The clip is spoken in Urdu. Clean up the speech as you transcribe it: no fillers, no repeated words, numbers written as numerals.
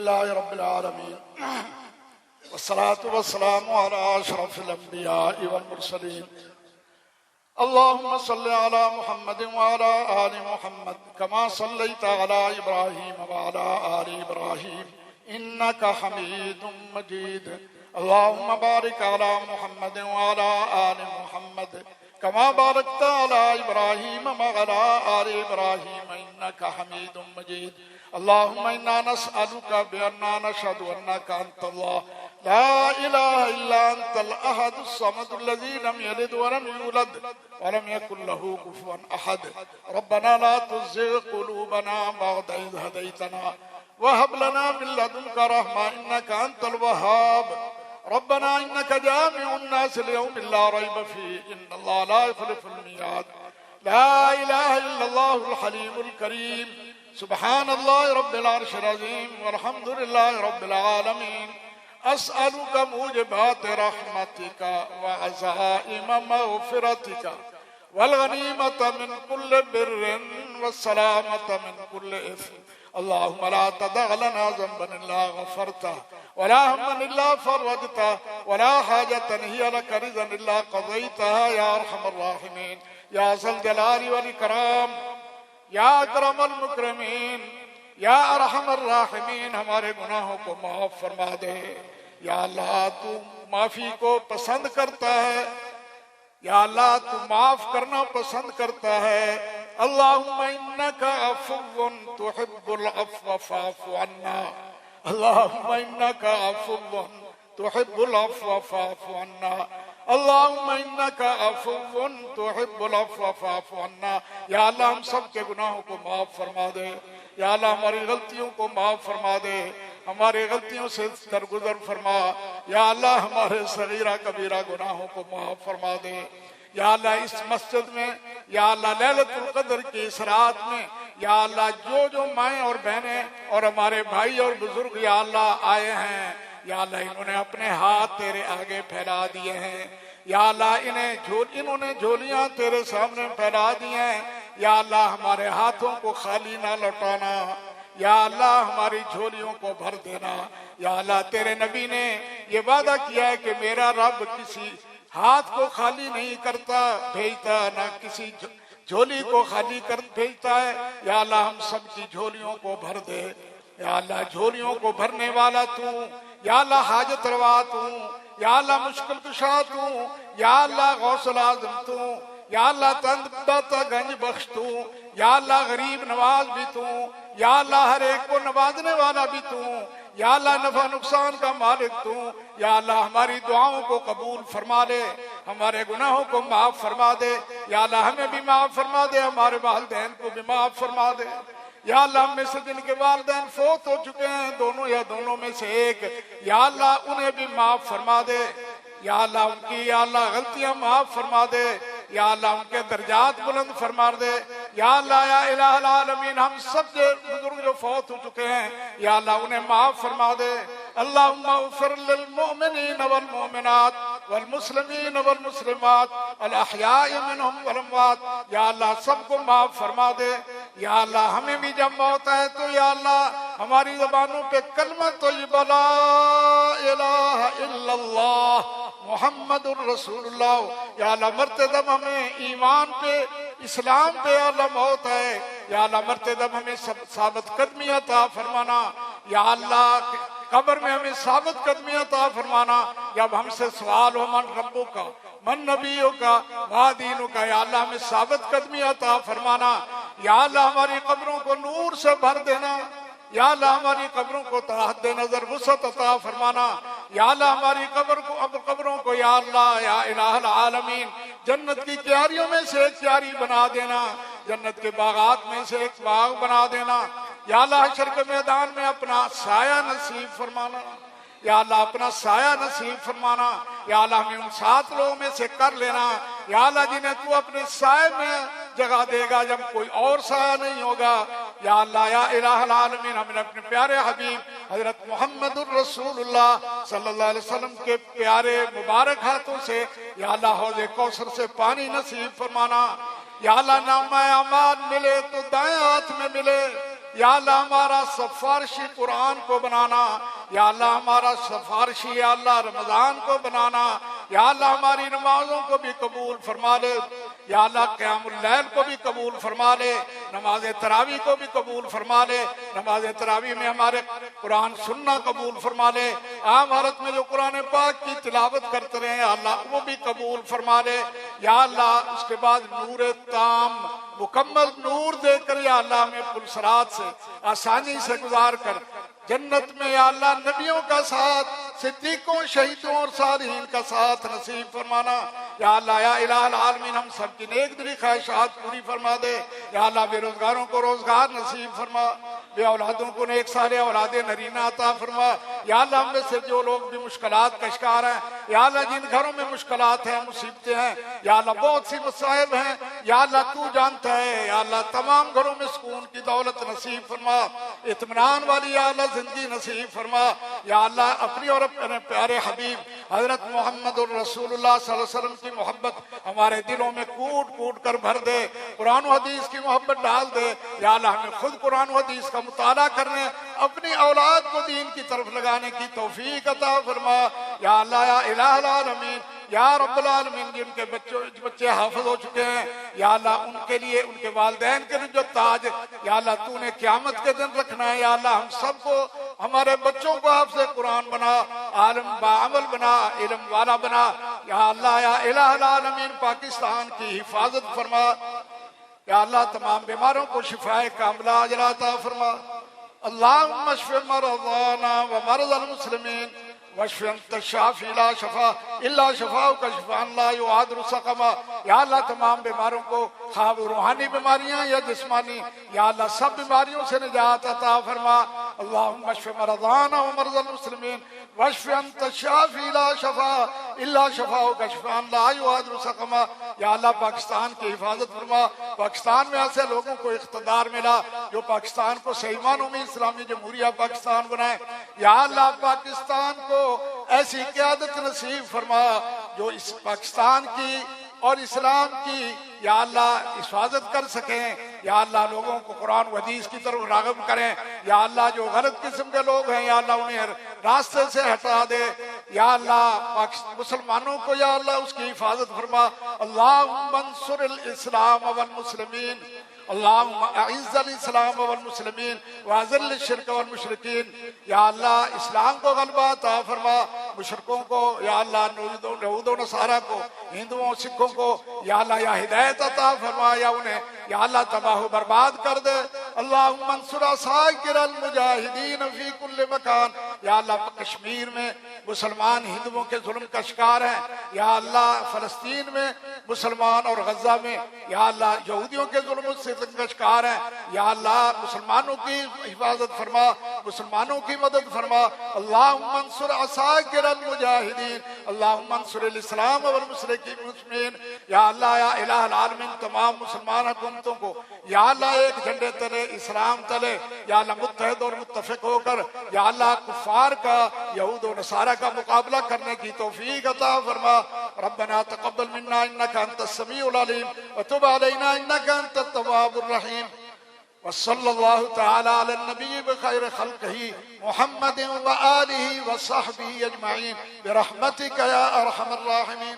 لله رب العالمين والصلاة والسلام على أشرف الأنبياء والمرسلين. اللهم صل على محمد وعلى آل محمد كما صليت على إبراهيم وعلى آل إبراهيم إنك حميد مجيد. اللهم بارك على محمد وعلى آل محمد كما باركت على إبراهيم وعلى آل إبراهيم إنك حميد مجيد. اللهم إنا نسألك بأننا نشهد أنك أنت الله لا إله إلا أنت الأحد الصمد الذي لم يلد ولم يولد ولم يكن له كفوا أحد. ربنا لا تزغ قلوبنا بعد إذ هديتنا وهب لنا من لدنك رحمة إنك أنت الوهاب. ربنا إنك جامع الناس ليوم لا ريب فيه إن الله لا يخلف الميعاد. لا إله إلا الله الحليم الكريم. سبحان الله رب العرش العظيم والحمد لله رب العالمين. أسألك موجبات رحمتك وعزائم مغفرتك والغنيمة من كل بر والسلامة من كل إثم. اللهم لا تدع لنا ذنبا إلا غفرته ولا هما إلا فرجته ولا حاجة هي لك رضا إلا قضيتها يا أرحم الراحمين يا ذا الجلال والإكرام یا اکرم المکرمین یا ارحم الراحمین. ہمارے گناہوں کو معاف فرما دے یا اللہ. تو معافی کو پسند کرتا ہے یا اللہ. تو معاف کرنا پسند کرتا ہے. اللہم انک عفو تحب العفو فاعف عنا. اللہم انک عفو تحب العفو فاعف عنا. اللہم انکا عفو تحب العفو فاعف عنا. یا اللہ ہم سب کے گناہوں کو معاف فرما دے یا اللہ. ہماری غلطیوں کو معاف فرما دے. ہماری غلطیوں سے درگزر فرما یا اللہ. ہمارے صغیرہ کبیرہ گناہوں کو معاف فرما دے یا اللہ. اس مسجد میں یا اللہ لیلۃ القدر کی اس رات میں یا اللہ جو مائیں اور بہنیں اور ہمارے بھائی اور بزرگ یا اللہ آئے ہیں یا اللہ. انہوں نے اپنے ہاتھ تیرے آگے پھیلا دیے ہیں یا اللہ. انہوں نے جھولیاں تیرے سامنے پھیلا دی ہیں یا اللہ. ہمارے ہاتھوں کو خالی نہ لوٹانا یا اللہ. ہماری جھولیوں کو بھر دینا یا اللہ. تیرے نبی نے یہ وعدہ کیا ہے کہ میرا رب کسی ہاتھ کو خالی نہیں کرتا بھیجتا نہ کسی جھولی کو خالی کر بھیجتا ہے یا اللہ. ہم سب کی جھولیوں کو بھر دے یا اللہ. جھولیوں کو بھرنے والا تو یا اللہ. حاجت روا تو یا اللہ. مشکل کشا تو یا اللہ. غوث العظم تو یا اللہ. تندتا گنج بخش تو یا اللہ. غریب نواز بھی تو یا اللہ. ہر ایک کو نوازنے والا بھی تو یا اللہ. نفع نقصان کا مالک تو یا اللہ. ہماری دعاؤں کو قبول فرما لے. ہمارے گناہوں کو معاف فرما دے یا اللہ. ہمیں بھی معاف فرما دے. ہمارے والدین کو بھی معاف فرما دے یا اللہ. ہم میں سے جن کے والدین فوت ہو چکے ہیں دونوں یا دونوں میں سے ایک یا اللہ. انہیں بھی معاف فرما دے یا اللہ. ان کی یا اللہ غلطیاں معاف فرما دے یا اللہ. ان کے درجات بلند فرما دے یا اللہ. یا الہ العالمین ہم سب کے بزرگ جو فوت ہو چکے ہیں یا اللہ انہیں معاف فرما دے. اللہم اغفر للمؤمنین والمؤمنات والمسلمین والمسلمات الاحیاء منہم والاموات یا اللہ. سب کو معاف فرما دے یا اللہ. ہمیں بھی جب موت ہے تو یا اللہ ہماری زبانوں پہ کلمہ طیبہ لا الہ الا اللہ محمد الرسول اللہ یا اللہ. مرتے دم ہمیں ایمان پہ اسلام پہ یا اللہ موت ہے یا اللہ. مرتے دم ہمیں ثابت قدمی عطا فرمانا یا اللہ. قبر میں ہمیں ثابت قدمی عطا فرمانا. جب ہم سے سوال ہو من ربوں کا من نبیوں کا ما دینوں کا یا اللہ. ہمیں ثابت قدمی عطا فرمانا یا اللہ. ہماری قبروں کو نور سے بھر دینا یا اللہ. ہماری قبروں کو تحت نظر وسعت عطا فرمانا یا اللہ. ہماری قبروں کو یا اللہ یا الہ العالمین جنت کی کیاریوں میں سے ایک کیاری بنا دینا. جنت کے باغات میں سے ایک باغ بنا دینا یا اللہ. حشر کے میدان میں اپنا سایہ نصیب فرمانا یا اللہ. اپنا سایہ نصیب فرمانا یا اللہ. ہمیں ان 7 لوگوں میں سے کر لینا یا اللہ جنہیں تو اپنے سائے میں جگہ دے گا جب کوئی اور سایہ نہیں ہوگا یا اللہ. یا الہ العالمین ہم نے اپنے پیارے حبیب حضرت محمد الرسول اللہ صلی اللہ علیہ وسلم کے پیارے مبارک ہاتھوں سے یا اللہ حوض کوثر سے پانی نصیب فرمانا یا اللہ. نامہ اعمال ملے تو دائیں ہاتھ میں ملے یا اللہ ہمارا سفارشی قرآن کو بنانا، یا اللہ ہمارا سفارشی یا اللہ رمضان کو بنانا، یا اللہ ہماری نمازوں کو بھی قبول فرما لے، یا اللہ قیام اللیل کو بھی قبول فرما لے، نماز تراویح کو بھی قبول فرما لے، نماز تراویح میں ہمارے قرآن سننا قبول فرما لے، عام حالت میں جو قرآن پاک کی تلاوت کرتے رہے یا اللہ وہ بھی قبول فرما لے، یا اللہ اس کے بعد نور تام مکمل نور دے کر یا اللہ ہمیں پلسرات سے آسانی سے گزار کر جنت میں یا اللہ نبیوں کا ساتھ، صدیقوں، شہیدوں اور صالحین کا ساتھ نصیب فرمانا، یا اللہ یا الہ العالمین ہم سب کی نیک دلی خواہشات پوری فرما دے، یا اللہ بے روزگاروں کو روزگار نصیب فرما، بے اولادوں کو نیک صالح اولاد نرینہ عطا فرما، یا اللہ ہم میں سے جو لوگ بھی مشکلات کا شکار ہیں، یا اللہ جن گھروں میں مشکلات ہیں، مصیبتیں ہیں، یا اللہ بہت سی مصائب ہیں، یا اللہ تو جانتا ہے، یا اللہ تمام گھروں میں سکون کی دولت نصیب فرما، اطمینان والی یا اللہ زندگی نصیب فرما، یا اللہ اپنی اور اپنے پیارے حبیب حضرت محمد الرسول اللہ صلی اللہ علیہ وسلم کی محبت ہمارے دلوں میں کوٹ کوٹ کر بھر دے، قرآن و حدیث کی محبت ڈال دے، یا اللہ ہمیں خود قرآن و حدیث کا مطالعہ کرنے، اپنی اولاد کو دین کی طرف لگانے کی توفیق عطا فرما، یا اللہ یا الہ العالمین یا رب العالمین جن کے بچے حافظ ہو چکے ہیں، یا اللہ ان کے لیے، ان کے والدین کے لیے جو تاج یا اللہ تو نے قیامت کے دن رکھنا ہے، یا اللہ ہم سب کو، ہمارے بچوں کو حافظ قرآن بنا، عالم بعمل بنا، علم والا بنا، یا اللہ یا الہ العالمین پاکستان کی حفاظت فرما، یا اللہ تمام بیماروں کو شفاء کاملہ عاجلہ عطا فرما، اللہم اشف مرضانا ومرضى المسلمین واشف انت الشافی لا شفا الا شفاؤک شفاء لا یغادر سقما، یا اللہ تمام بیماروں کو، خواہ روحانی بیماریاں یا جسمانی، یا اللہ سب بیماریوں سے نجات عطا فرما، اللہم اشف مرضانا ومرضى المسلمین واشف انت الشافی لا شفا الا شفاؤک شفاء لا یغادر سقما، یا اللہ پاکستان کی حفاظت فرما، پاکستان میں ایسے لوگوں کو اقتدار ملا جو پاکستان کو صحیح معنوں میں اسلامی جمہوریہ پاکستان بنائے، یا اللہ پاکستان کو ایسی قیادت نصیب فرما جو اس پاکستان کی اور اسلام کی یا اللہ حفاظت کر سکیں، یا اللہ لوگوں کو قرآن و حدیث کی طرف راغب کریں، یا اللہ جو غلط قسم کے لوگ ہیں یا اللہ انہیں راستے سے ہٹا دے، یا اللہ مسلمانوں کو یا اللہ اس کی حفاظت فرما، اللہم انصر الاسلام والمسلمین، اللہم اعز الاسلام والمسلمین واذل الشرک والمشرکین، یا اللہ اسلام کو غلبہ عطا فرما، مشرکوں کو یا اللہ یہود و نصارہ کو، ہندوؤں سکھوں کو یا اللہ یا ہدایت عطا فرما، یا انہیں یا اللہ تباہ و برباد کر دے، اللہم انصر عساکر المجاہدین فی کل مکان، یا اللہ کشمیر میں مسلمان ہندوؤں کے ظلم کا شکار ہیں، یا اللہ فلسطین میں مسلمان اور غزہ میں یا اللہ یہودیوں کے ظلم سے کا شکار ہیں، یا اللہ مسلمانوں کی حفاظت فرما، مسلمانوں کی مدد فرما، اللہم انصر عساکر المجاہدین، اللہم انصر الاسلام والمسلمین، یا اللہ یا الہ العالمین تمام مسلمان حکومتوں کو یا اللہ ایک جھنڈے تلے، اسلام تلے یا اللہ متحد اور متفق ہو کر یا اللہ کفار کا، یہود و نصارہ کا مقابلہ کرنے کی توفیق عطا فرما، ربنا تقبل منا انك انت السميع العليم وتب علينا انك انت التواب الرحيم، وصلى الله تعالى على النبي بخير خلقه محمد وآله وصحبه اجمعين برحمتك يا ارحم الراحمين.